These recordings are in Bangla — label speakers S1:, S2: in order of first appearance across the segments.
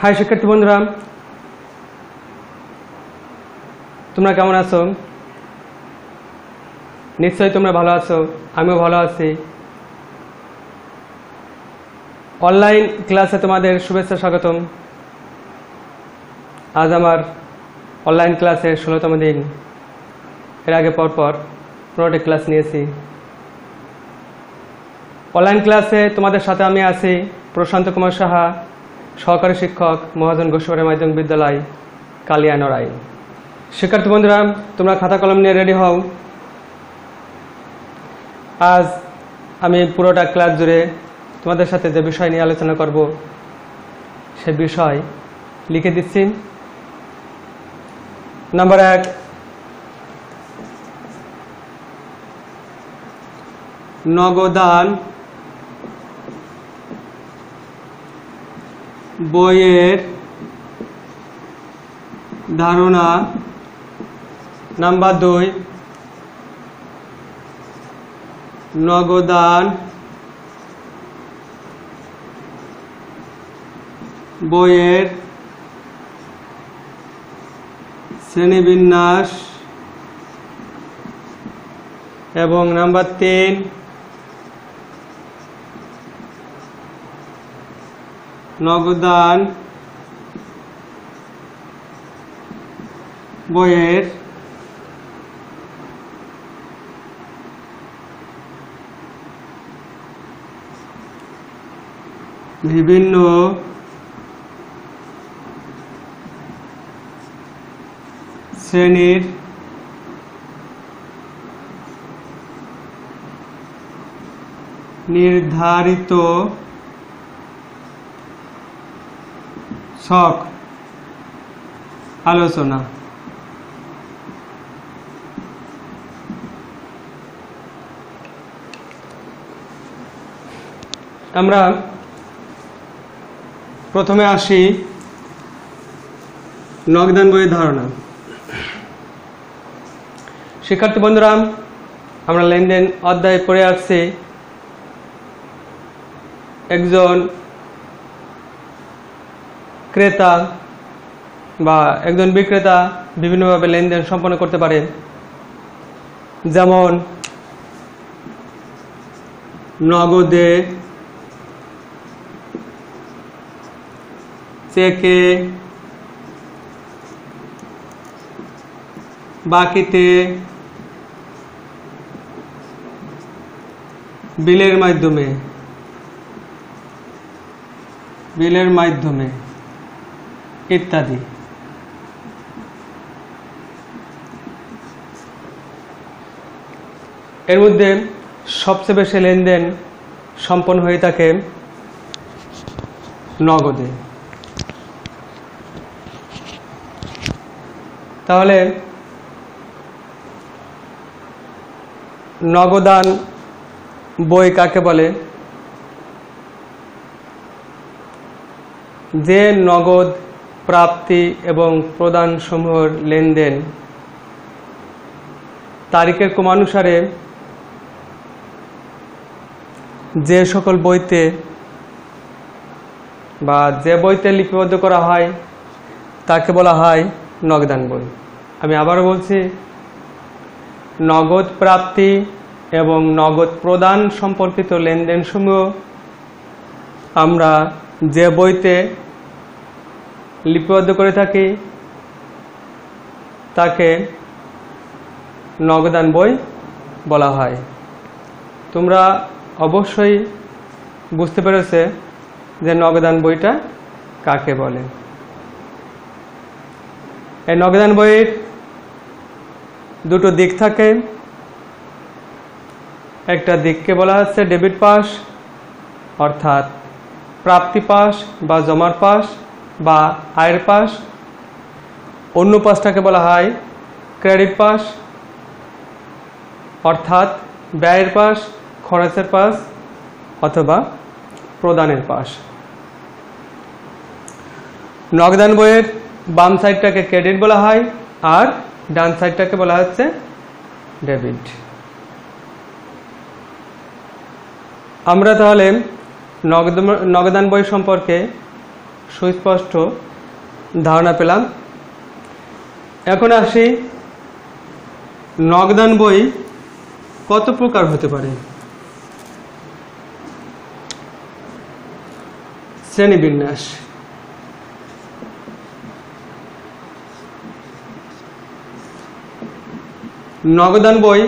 S1: হাই শিক্ষার্থী বন্ধুরা, তোমরা কেমন আছো? নিশ্চয়ই তোমরা ভালো আছো, আমিও ভালো আছি। অনলাইন ক্লাসে তোমাদের শুভেচ্ছা স্বাগতম। আজ আমার অনলাইন ক্লাসের 16তম দিন। এর আগে পরপর 15টি ক্লাস নিয়েছি। অনলাইন ক্লাসে তোমাদের সাথে আমি আছি প্রশান্ত কুমার সাহা, সহকারী শিক্ষক, মহাজন ঘোষপাড়া মাধ্যমিক বিদ্যালয়, কালিয়ানড়াই। শিক্ষার্থী বন্ধুরা, তোমরা খাতা কলম নিয়ে রেডি হও। আজ আমি পুরোটা ক্লাস জুড়ে তোমাদের সাথে যে বিষয় নিয়ে আলোচনা করব সে বিষয় লিখে দিচ্ছি। নাম্বার 1, নগদান বইয়ের ধারণা। নাম্বার 2, নগদান বইয়ের শ্রেণীবিন্যাস। এবং নাম্বার 3, নগদান বইয়ের বিভিন্ন শ্রেণীর নির্ধারিত ছক আলোচনা। আমরা প্রথমে আসি নগদান বইয়ের ধারণা। শিক্ষার্থী বন্ধুরা, আমরা লেনদেন অধ্যায়ে পড়ে আসছি একজন ক্রেতা বা একজন বিক্রেতা বিভিন্নভাবে লেনদেন সম্পন্ন করতে পারে। যেমন নগদে, চেকে, বাকিতে, বিলের মাধ্যমে ইত্যাদি। এর মধ্যে সবচেয়ে বেশি লেনদেন সম্পন্ন হয়ে থাকে নগদে। তাহলে নগদান বই কাকে বলে? যে নগদ প্রাপ্তি এবং প্রদান সমূহের লেনদেন তারিখের ক্রমানুসারে যে সকল বইতে বা যে বইতে লিপিবদ্ধ করা হয় তাকে বলা হয় নগদান বই। আমি আবারও বলছি, নগদ প্রাপ্তি এবং নগদ প্রদান সম্পর্কিত লেনদেন সমূহ আমরা যে বইতে লিপিবদ্ধ করে থাকি তাকে নগদান বই বলা হয়। তোমরা অবশ্যই বুঝতে পেরেছে যে নগদান বইটা কাকে বলে। এই নগদান বইয়ের দুটো দিক থাকে। একটা দিককে বলা হচ্ছে ডেবিট পাস, অর্থাৎ প্রাপ্তি পাস বা জমার পাস বা আয়ের পাস। অন্য পাসটাকে বলা হয় ক্রেডিট পাস, অর্থাৎ ব্যয়ের পাস, খরচের পাস অথবা প্রদানের পাস। নগদান বইয়ের বাম সাইডটাকে ক্রেডিট বলা হয় আর ডান সাইডটাকে বলা হচ্ছে ডেবিট। আমরা তাহলে নগদান বই সম্পর্কে সুস্পষ্ট ধারণা পেলাম। এখন আসি নগদান বই কত প্রকার হতে পারে। শ্রেণীবিন্যাস। নগদান বই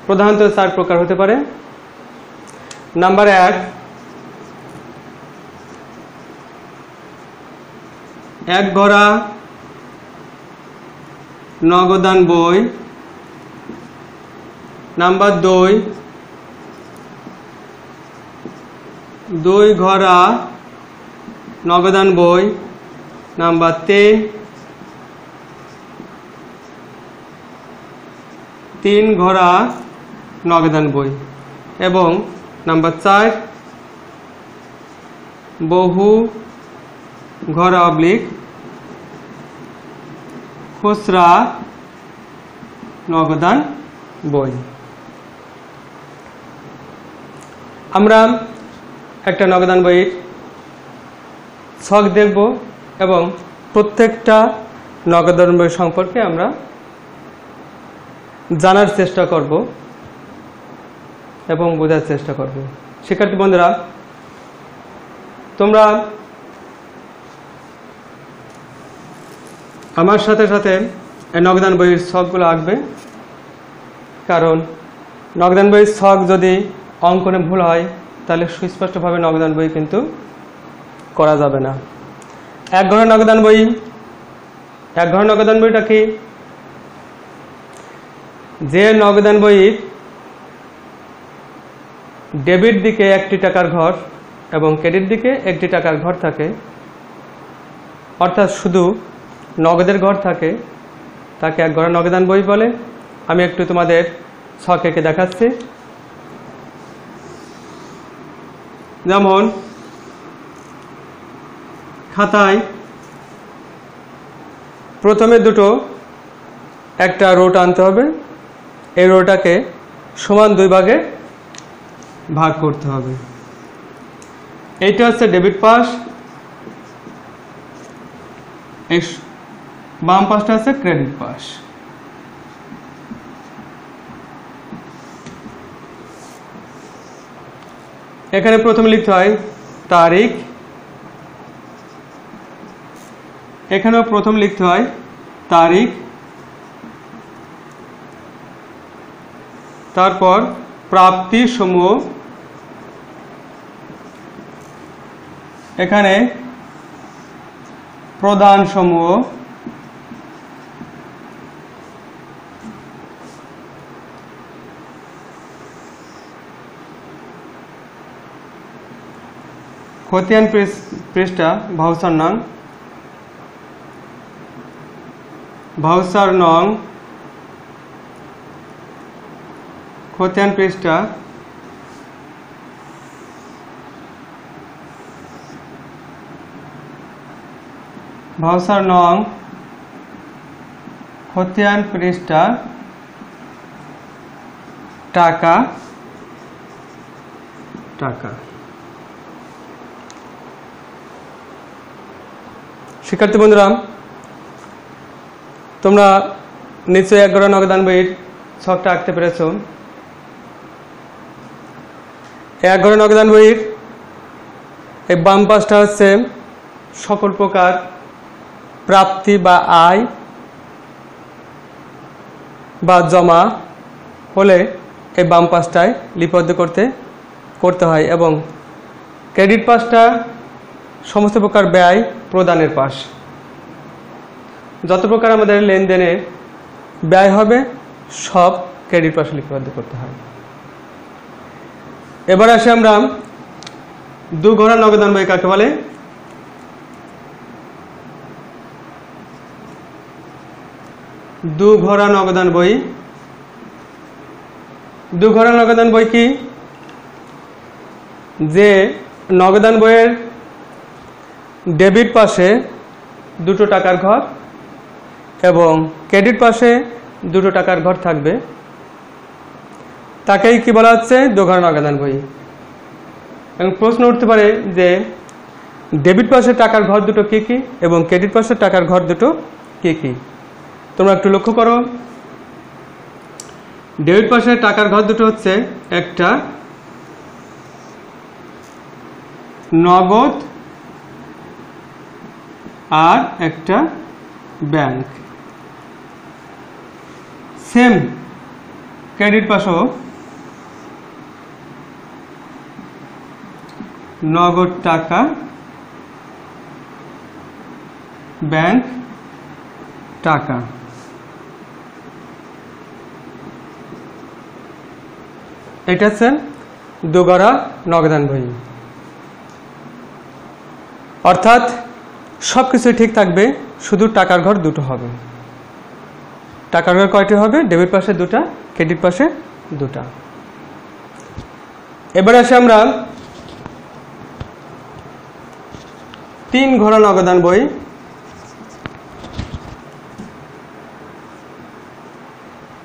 S1: প্রধানত 4 প্রকার হতে পারে। নাম্বার 1, এক ঘরা নগদান বই। নাম্বার 2, 2 ঘরা নগদান বই। নাম্বার 3, 3 ঘরা নগদান বই। এবং নাম্বার 4, বহু ঘরা অবলিক খুচরা নগদান বই। আমরা একটা নগদান বইয়ের ছক দেখব এবং প্রত্যেকটা নগদান বই সম্পর্কে আমরা জানার চেষ্টা করব এবং বোঝার চেষ্টা করব। শিক্ষার্থী বন্ধুরা, তোমরা আমার সাথে সাথে এই নগদান বইয়ের ছকগুলো আঁকবে, কারণ নগদান বইয়ের ছক যদি অঙ্কনে ভুল হয় তাহলে সুস্পষ্টভাবে নগদান বই কিন্তু করা যাবে না। এক ঘর নগদান বই। এক ঘর নগদান বইটা কি? যে নগদান বইয়ের ডেবিট দিকে 1টি টাকার ঘর এবং ক্রেডিট দিকে 1টি টাকার ঘর থাকে, অর্থাৎ শুধু নগদের ঘর থাকে, তাকে এক ঘর নগদান বই বলে। আমি একটু তোমাদের ছক এঁকে দেখাচ্ছি। যেমন খাতায় প্রথমে দুটো একটা রো টানতে হবে, এই রোটাকে সমান 2 ভাগে ভাগ করতে হবে। এইটা হচ্ছে ডেবিট পাশ, এই বাম পাশটা হচ্ছে ক্রেডিট পাশ। এখানে প্রথমে লিখতে হয় তারিখ, এখানেও প্রথম লিখতে হয় তারিখ, তারপর প্রাপ্তি সমূহ, এখানে প্রদান সমূহ, খতিয়ান পৃষ্ঠা ভাউচার নং, ভাউচার নং, খতিয়ান পৃষ্ঠা, ভাউচার নং, খতিয়ান পৃষ্ঠা, টাকা, টাকা। শিক্ষার্থী বন্ধুরা, তোমরা নিশ্চয়ই এক ঘর নগদান বইয়ের ছকটা আঁকতে পেরেছ। এক ঘর নগদান বইয়ের এই বাম পাশটা হচ্ছে সকল প্রকার প্রাপ্তি বা আয় বা জমা হলে এই বাম পাশটায় লিপিবদ্ধ করতে হয়, এবং ক্রেডিট পাশটা সমস্ত প্রকার ব্যয় প্রদানের পাশ। যত প্রকার আমাদের লেনদেনে ব্যয় হবে সব ক্রেডিট পাশে লিপিবদ্ধ করতে হয়। এবার আসি আমরা 2 ঘরা নগদান বই কাকে বলে। দু ঘরা নগদান বই। 2 ঘরা নগদান বই কি? যে নগদান বইয়ের ডেবিট পাশে 2টো টাকার ঘর এবং ক্রেডিট পাশে 2টো টাকার ঘর থাকবে, তাকেই কি বলা হচ্ছে 2 ঘরা নগদান বই। এবং প্রশ্ন উঠতে পারে যে ডেবিট পাশের টাকার ঘর দুটো কি কি এবং ক্রেডিট পাশের টাকার ঘর দুটো কি কি তোমরা একটু লক্ষ্য করো। ডেবিট পাশের টাকার ঘর দুটো হচ্ছে একটা নগদ আর একটা ব্যাংক। সেম ক্রেডিট পাশও নগদ টাকা, ব্যাংক টাকা। এটা হচ্ছে দোগরা নগদান বই। অর্থাৎ সব কিছু ঠিক থাকবে, শুধু টাকার ঘর দুটো হবে। টাকার ঘর কয়টি হবে? ডেবিট পাশে দুটা, ক্রেডিট পাশে দুটা। এবার আসে আমরা 3 ঘোড়া নগদান বই।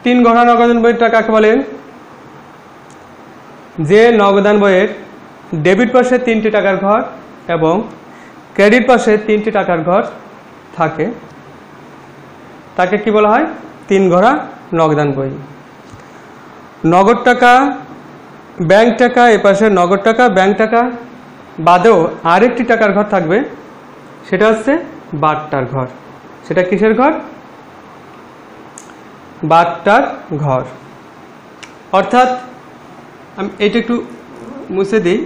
S1: 3 ঘোড়া নগদান বইটা কাকে বলে? যে নগদান বইয়ের ডেবিট পাশে 3টি টাকার ঘর এবং ক্রেডিট পাশে 3টি টাকার ঘর থাকে তাকে কি বলা হয়? 3 ঘোড়া নগদান বই। নগদ টাকা, ব্যাংক টাকা, এ পাশে নগদ টাকা, ব্যাংক টাকা বাদেও আরেকটি টাকার ঘর থাকবে, সেটা হচ্ছে বাট্টার ঘর। সেটা কিসের ঘর? বাট্টার ঘর। অর্থাৎ আমি এইটা একটু মুছে দিই।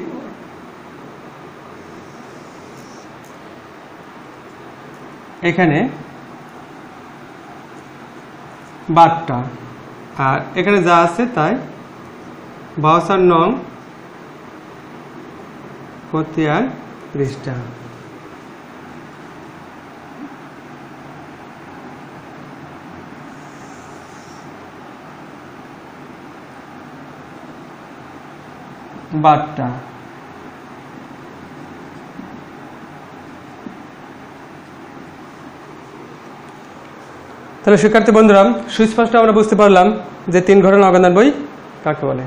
S1: এখানে বাট্টা আর এখানে যা আছে তাই ভাউচার নং খতিয়ান পৃষ্ঠা। বাট্টা তাহলে শিক্ষার্থী বন্ধুরা সুস্পষ্ট আমরা বুঝতে পারলাম যে 3 ঘোড়া নগদান বই কাকে বলে।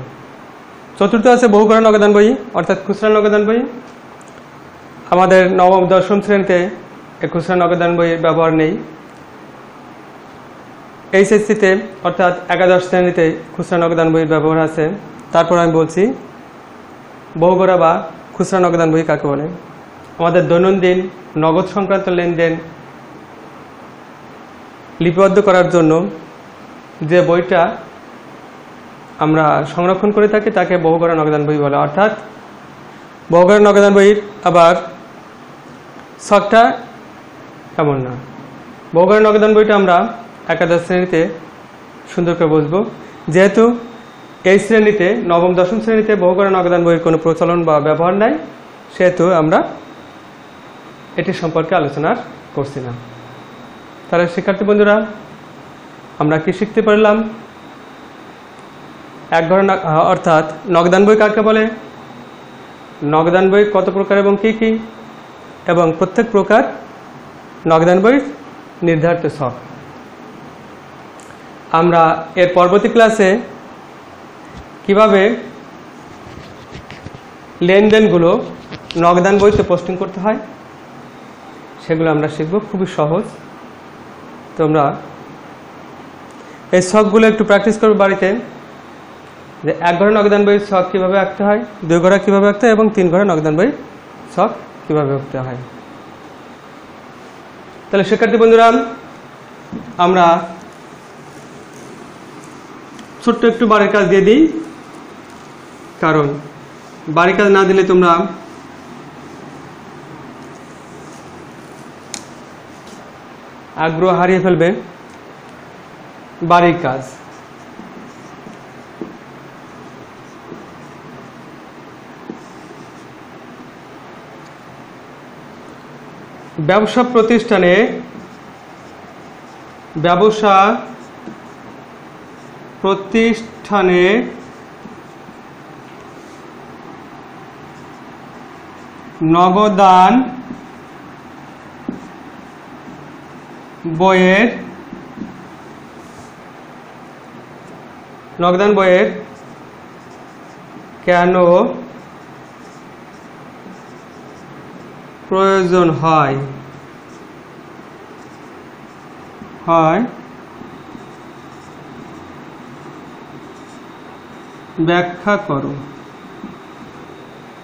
S1: চতুর্থ আছে বহু ঘোড়া নগদান বই অর্থাৎ খুচরা নগদান বই। আমাদের নবম দশম শ্রেণীতে এই খুচরা নগদান বইয়ের ব্যবহার নেই। এইচএসসিতে অর্থাৎ একাদশ শ্রেণীতে খুচরা নগদান বইয়ের ব্যবহার আছে। তারপর আমি বলছি বহু ঘোড়া বা খুচরা নগদান বই কাকে বলে। আমাদের দৈনন্দিন নগদ সংক্রান্ত লেনদেন লিপিবদ্ধ করার জন্য যে বইটা আমরা সংরক্ষণ করে থাকি তাকে বহুঘোড়া নগদান বই বলে। অর্থাৎ বহুঘোড়া নগদান বইয়ের আবার ছকটা এমন না। বহুঘোড়া নগদান বইটা আমরা একাদশ শ্রেণীতে সুন্দর করে বুঝবো। যেহেতু এই শ্রেণীতে নবম দশম শ্রেণীতে বহুঘোড়া নগদান বইয়ের কোনো প্রচলন বা ব্যবহার নাই, সেহেতু আমরা এটি সম্পর্কে আলোচনা করছি না। তাহলে শিক্ষার্থী বন্ধুরা আমরা কি শিখতে পারলাম? এক ঘোড়া অর্থাৎ নগদান বই কাকে বলে, নগদান বই কত প্রকার এবং কি কি, এবং প্রত্যেক প্রকার নগদান বই নির্ধারিত ছক। আমরা এর পরবর্তী ক্লাসে কিভাবে লেনদেনগুলো নগদান বইতে পোস্টিং করতে হয় সেগুলো আমরা শিখব। খুবই সহজ। তোমরা এই ছকগুলো একটু প্র্যাকটিস করবে বাড়িতে, যে 1 ঘোড়া নগদান বইয়ের ছক কীভাবে আঁকতে হয়, 2 ঘোড়া কীভাবে আঁকতে হয় এবং 3 ঘোড়া নগদান বইয়ের ছক কীভাবে আঁকতে হয়। তাহলে শিক্ষার্থী বন্ধুরা আমরা ছোট্ট একটু বাড়ির কাজ দিয়ে দিই, কারণ বাড়ির কাজ না দিলে তোমরা আগ্রহ হারিয়ে ফেলবে। বাড়ির কাজ ব্যবসা প্রতিষ্ঠানে নগদান বইয়ের কেন প্রয়োজন হয় ব্যাখ্যা করো।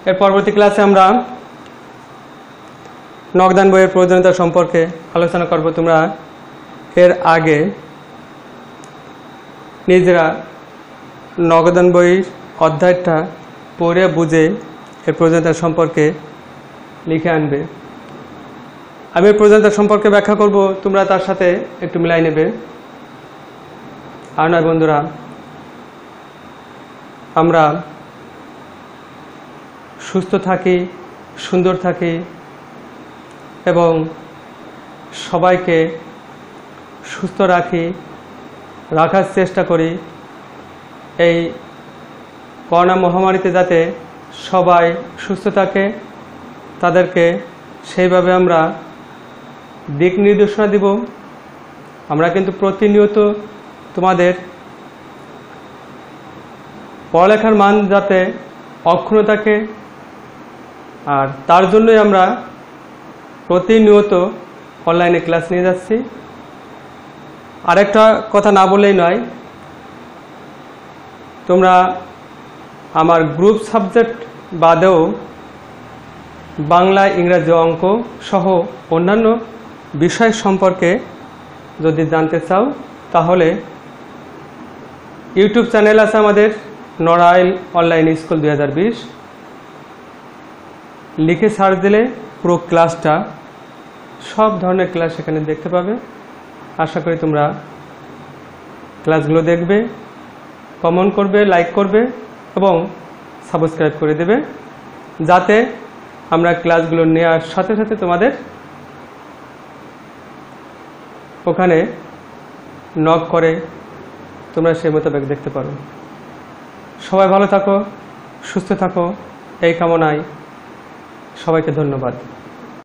S1: এর পরবর্তী ক্লাসে আমরা নগদান বইয়ের প্রয়োজনীয়তা সম্পর্কে আলোচনা করব। তোমরা এর আগে নিজেরা নগদান বইয়ের অধ্যায়টা পড়ে বুঝে এর প্রয়োজনীয়তা সম্পর্কে লিখে আনবে। আমি এর প্রয়োজনীয়তা সম্পর্কে ব্যাখ্যা করব, তোমরা তার সাথে একটু মিলাই নেবে। আর নয় বন্ধুরা, আমরা সুস্থ থাকি, সুন্দর থাকি এবং সবাইকে সুস্থ রাখার চেষ্টা করি। এই করোনা মহামারীতে যাতে সবাই সুস্থ থাকে, তাদেরকে সেইভাবে আমরা দিক নির্দেশনা দিব। আমরা কিন্তু প্রতিনিয়ত তোমাদের পড়ালেখার মান যাতে অক্ষুণ্ণ থাকে, আর তার জন্যই আমরা প্রতিনিয়ত অনলাইনে ক্লাস নিয়ে যাচ্ছি। আরেকটা কথা না বললেই নয়, তোমরা আমার গ্রুপ সাবজেক্ট বাদেও বাংলা, ইংরেজি, অঙ্ক সহ অন্যান্য বিষয় সম্পর্কে যদি জানতে চাও, তাহলে ইউটিউব চ্যানেল আছে আমাদের, নড়াইল অনলাইন স্কুল 2020। লিখে সার্চ দিলে পুরো ক্লাসটা, সব ধরনের ক্লাস এখানে দেখতে পাবে। আশা করি তোমরা ক্লাসগুলো দেখবে, কমেন্ট করবে, লাইক করবে এবং সাবস্ক্রাইব করে দেবে, যাতে আমরা ক্লাসগুলো নেওয়ার সাথে সাথে তোমাদের ওখানে নক করে তোমরা সেই মোতাবেক দেখতে পারো। সবাই ভালো থাকো, সুস্থ থাকো, এই কামনায় সবাইকে ধন্যবাদ।